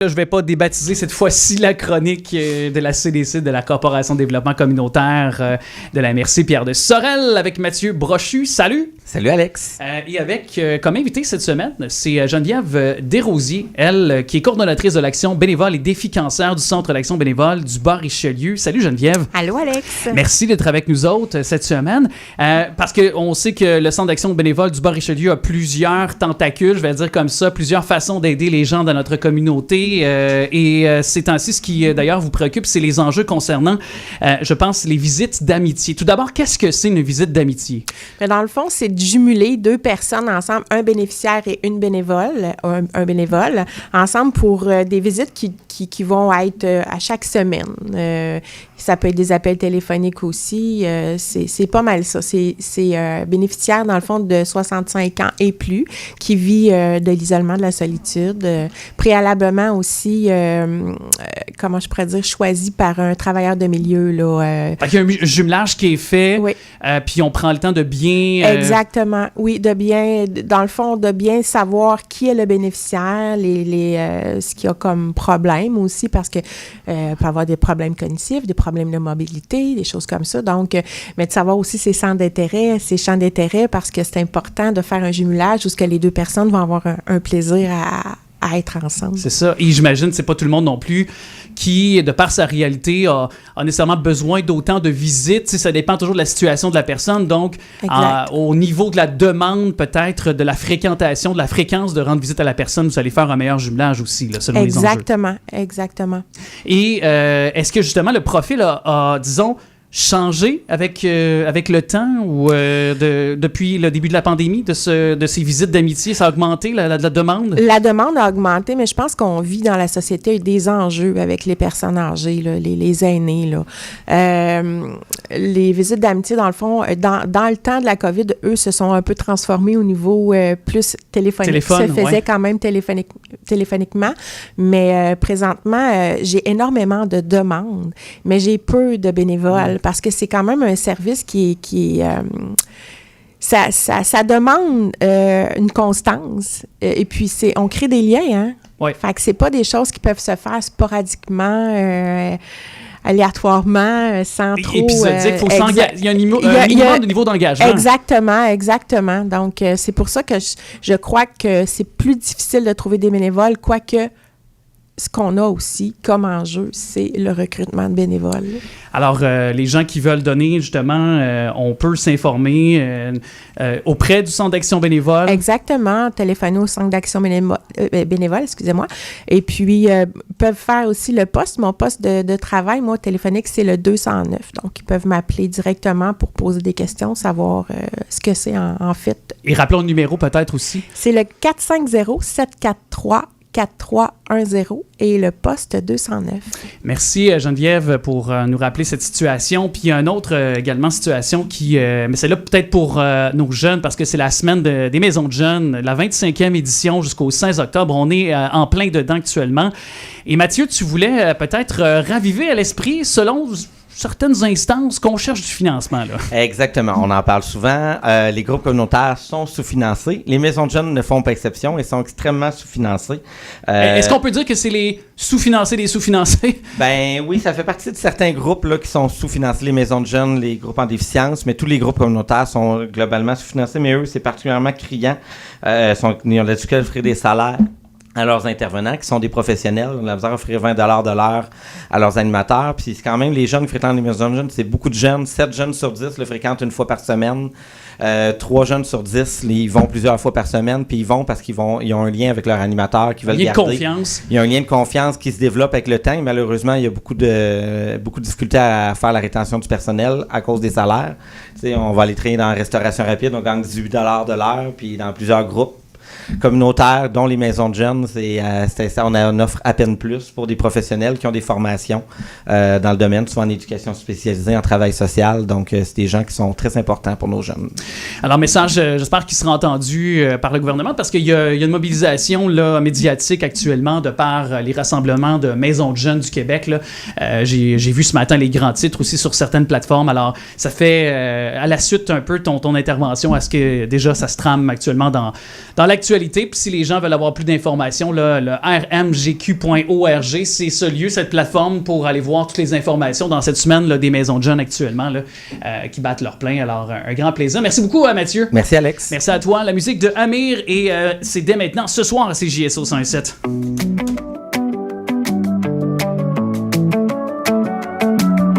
Je ne vais pas débaptiser cette fois-ci la chronique de la CDC, de la Corporation de développement communautaire de la MRC Pierre de Sorel avec Mathieu Brochu. Salut! Salut Alex! Et avec comme invité cette semaine, c'est Geneviève Desrosiers, elle qui est coordonnatrice de l'action bénévole et défi cancer du Centre d'action bénévole du Bas-Richelieu. Salut Geneviève! Allô Alex! Merci d'être avec nous autres cette semaine parce qu'on sait que le Centre d'action bénévole du Bas-Richelieu a plusieurs tentacules, je vais dire comme ça, plusieurs façons d'aider les gens dans notre communauté. Ces temps-ci, ce qui d'ailleurs vous préoccupe, c'est les enjeux concernant, je pense, les visites d'amitié. Tout d'abord, qu'est-ce que c'est une visite d'amitié? Dans le fond, c'est de jumeler deux personnes ensemble, un bénéficiaire et une bénévole, un bénévole, ensemble pour des visites qui vont être à chaque semaine. Ça peut être des appels téléphoniques aussi. C'est pas mal ça. C'est bénéficiaire, dans le fond, de 65 ans et plus, qui vit de l'isolement, de la solitude, préalablement aussi, comment je pourrais dire, choisi par un travailleur de milieu. Là, Il y a un jumelage qui est fait, oui. Puis on prend le temps de bien... Exactement, oui, dans le fond, de bien savoir qui est le bénéficiaire, ce qu'il y a comme problème aussi, parce que peut avoir des problèmes cognitifs, des problèmes de mobilité, des choses comme ça. Donc, mais de savoir aussi ses champs d'intérêt, parce que c'est important de faire un jumelage où ce que les deux personnes vont avoir un plaisir à être ensemble. C'est ça. Et j'imagine que c'est pas tout le monde non plus qui, de par sa réalité, a nécessairement besoin d'autant de visites. Tu sais, ça dépend toujours de la situation de la personne. Donc, au niveau de la demande, peut-être, de la fréquentation, de la fréquence de rendre visite à la personne, vous allez faire un meilleur jumelage aussi, là, selon les enjeux. Exactement. Et est-ce que, justement, le profil a disons, changé avec le temps ou depuis le début de la pandémie, de ces visites d'amitié? Ça a augmenté la demande? La demande a augmenté, mais je pense qu'on vit dans la société des enjeux avec les personnes âgées, là, les aînés. Là. Les visites d'amitié, dans le fond, dans le temps de la COVID, eux se sont un peu transformés au niveau plus téléphonique. Ça se faisait quand même téléphoniquement, mais présentement, j'ai énormément de demandes, mais j'ai peu de bénévoles. Parce que c'est quand même un service qui ça demande une constance. Et puis, on crée des liens, hein? Oui. Fait que c'est pas des choses qui peuvent se faire sporadiquement, aléatoirement, sans trop... Épisodique, il y a un minimum de niveau d'engagement. Exactement. Donc, c'est pour ça que je crois que c'est plus difficile de trouver des bénévoles, quoique... Ce qu'on a aussi comme enjeu, c'est le recrutement de bénévoles. Alors, les gens qui veulent donner, justement, on peut s'informer auprès du Centre d'action bénévole. Exactement, téléphoner au Centre d'action bénévole, excusez-moi. Et puis, peuvent faire aussi le poste. Mon poste de travail, moi, téléphonique, c'est le 209. Donc, ils peuvent m'appeler directement pour poser des questions, savoir ce que c'est en fait. Et rappelons le numéro peut-être aussi. C'est le 450-743-4310 et le poste 209. Merci Geneviève pour nous rappeler cette situation. Puis il y a une autre également situation qui, mais c'est là peut-être pour nos jeunes parce que c'est la semaine des maisons de jeunes, la 25e édition jusqu'au 16 octobre. On est en plein dedans actuellement. Et Mathieu, tu voulais peut-être raviver à l'esprit selon... certaines instances qu'on cherche du financement. Là. Exactement. On en parle souvent. Les groupes communautaires sont sous-financés. Les maisons de jeunes ne font pas exception et sont extrêmement sous-financés. Est-ce qu'on peut dire que c'est les sous-financés des sous-financés? Ben oui, ça fait partie de certains groupes là, qui sont sous-financés. Les maisons de jeunes, les groupes en déficience, mais tous les groupes communautaires sont globalement sous-financés, mais eux, c'est particulièrement criant. Ils ont la difficulté à offrir des salaires à leurs intervenants, qui sont des professionnels. On a besoin d'offrir 20 $ de l'heure à leurs animateurs. Puis c'est quand même les jeunes qui fréquentent les maisons de jeunes, c'est beaucoup de jeunes. 7 jeunes sur 10 le fréquentent une fois par semaine. 3 jeunes sur 10, ils vont plusieurs fois par semaine. Puis ils vont parce ils ont un lien avec leur animateur qu'ils veulent garder. Il y a confiance. Il y a un lien de confiance qui se développe avec le temps. Et malheureusement, il y a beaucoup de difficultés à faire la rétention du personnel à cause des salaires. T'sais, on va aller travailler dans la restauration rapide, on gagne 18 $ de l'heure, puis dans plusieurs groupes communautaires, dont les maisons de jeunes, on offre à peine plus pour des professionnels qui ont des formations dans le domaine, souvent en éducation spécialisée, en travail social. Donc, c'est des gens qui sont très importants pour nos jeunes. Alors, message, j'espère qu'il sera entendu par le gouvernement parce qu'il y a une mobilisation là, médiatique actuellement de par les rassemblements de maisons de jeunes du Québec. Là. J'ai vu ce matin les grands titres aussi sur certaines plateformes. Alors, ça fait à la suite un peu ton intervention à ce que déjà ça se trame actuellement dans la l'actualité. Puis si les gens veulent avoir plus d'informations, là, le rmgq.org, c'est ce lieu, cette plateforme pour aller voir toutes les informations dans cette semaine là, des maisons de jeunes actuellement là, qui battent leur plein. Alors, un grand plaisir. Merci beaucoup, Mathieu. Merci, Alex. Merci à toi. La musique de Amir et c'est dès maintenant, ce soir à CJSO 107.